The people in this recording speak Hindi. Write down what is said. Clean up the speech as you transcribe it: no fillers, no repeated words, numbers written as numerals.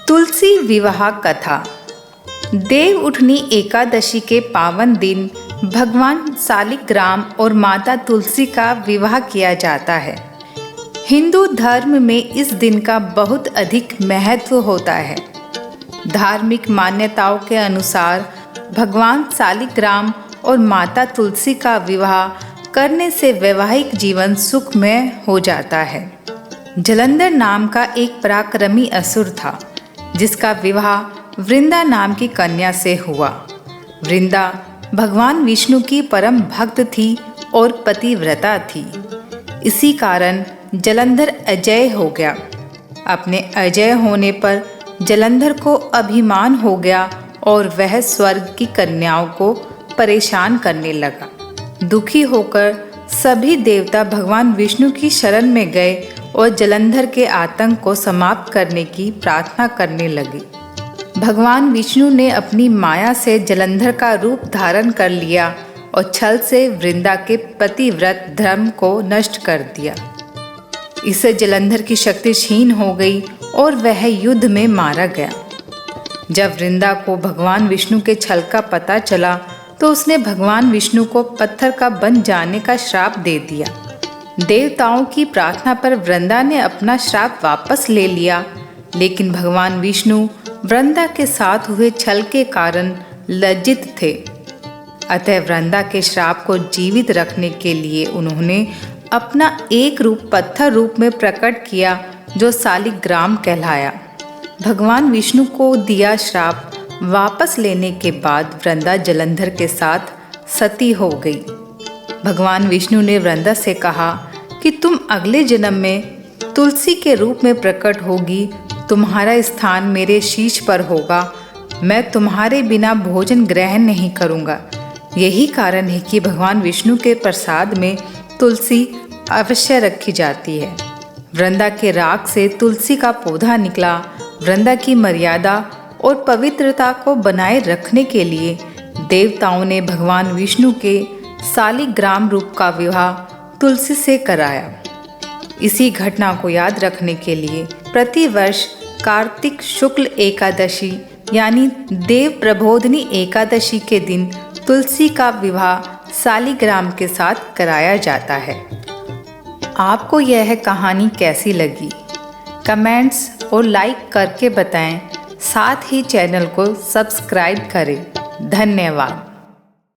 तुलसी विवाह कथा। देव उठनी एकादशी के पावन दिन भगवान सालिग्राम और माता तुलसी का विवाह किया जाता है। हिंदू धर्म में इस दिन का बहुत अधिक महत्व होता है। धार्मिक मान्यताओं के अनुसार भगवान सालिग्राम और माता तुलसी का विवाह करने से वैवाहिक जीवन सुखमय हो जाता है। जलंधर नाम का एक पराक्रमी असुर था, जिसका विवाह वृंदा नाम की कन्या से हुआ। वृंदा भगवान विष्णु की परम भक्त थी और पतिव्रता थी। इसी कारण जलंधर अजय हो गया। अपने अजय होने पर जलंधर को अभिमान हो गया और वह स्वर्ग की कन्याओं को परेशान करने लगा। दुखी होकर सभी देवता भगवान विष्णु की शरण में गए और जलंधर के आतंक को समाप्त करने की प्रार्थना करने लगे। भगवान विष्णु ने अपनी माया से जलंधर का रूप धारण कर लिया और छल से वृंदा के पतिव्रत धर्म को नष्ट कर दिया। इससे जलंधर की शक्ति क्षीण हो गई और वह युद्ध में मारा गया। जब वृंदा को भगवान विष्णु के छल का पता चला तो उसने भगवान विष्णु को पत्थर का बन जाने का श्राप दे दिया। देवताओं की प्रार्थना पर वृंदा ने अपना श्राप वापस ले लिया, लेकिन भगवान विष्णु वृंदा के साथ हुए छल के कारण लज्जित थे। अतः वृंदा के श्राप को जीवित रखने के लिए उन्होंने अपना एक रूप पत्थर रूप में प्रकट किया, जो सालिग्राम कहलाया। भगवान विष्णु को दिया श्राप वापस लेने के बाद वृंदा जलंधर के साथ सती हो गई। भगवान विष्णु ने वृंदा से कहा कि तुम अगले जन्म में तुलसी के रूप में प्रकट होगी। तुम्हारा स्थान मेरे शीश पर होगा। मैं तुम्हारे बिना भोजन ग्रहण नहीं करूँगा। यही कारण है कि भगवान विष्णु के प्रसाद में तुलसी अवश्य रखी जाती है। वृंदा के राग से तुलसी का पौधा निकला। वृंदा की मर्यादा और पवित्रता को बनाए रखने के लिए देवताओं ने भगवान विष्णु के सालिग्राम रूप का विवाह तुलसी से कराया। इसी घटना को याद रखने के लिए प्रतिवर्ष कार्तिक शुक्ल एकादशी यानी देव प्रबोधिनी एकादशी के दिन तुलसी का विवाह सालिग्राम के साथ कराया जाता है। आपको यह कहानी कैसी लगी? कमेंट्स और लाइक करके बताएं। साथ ही चैनल को सब्सक्राइब करें। धन्यवाद।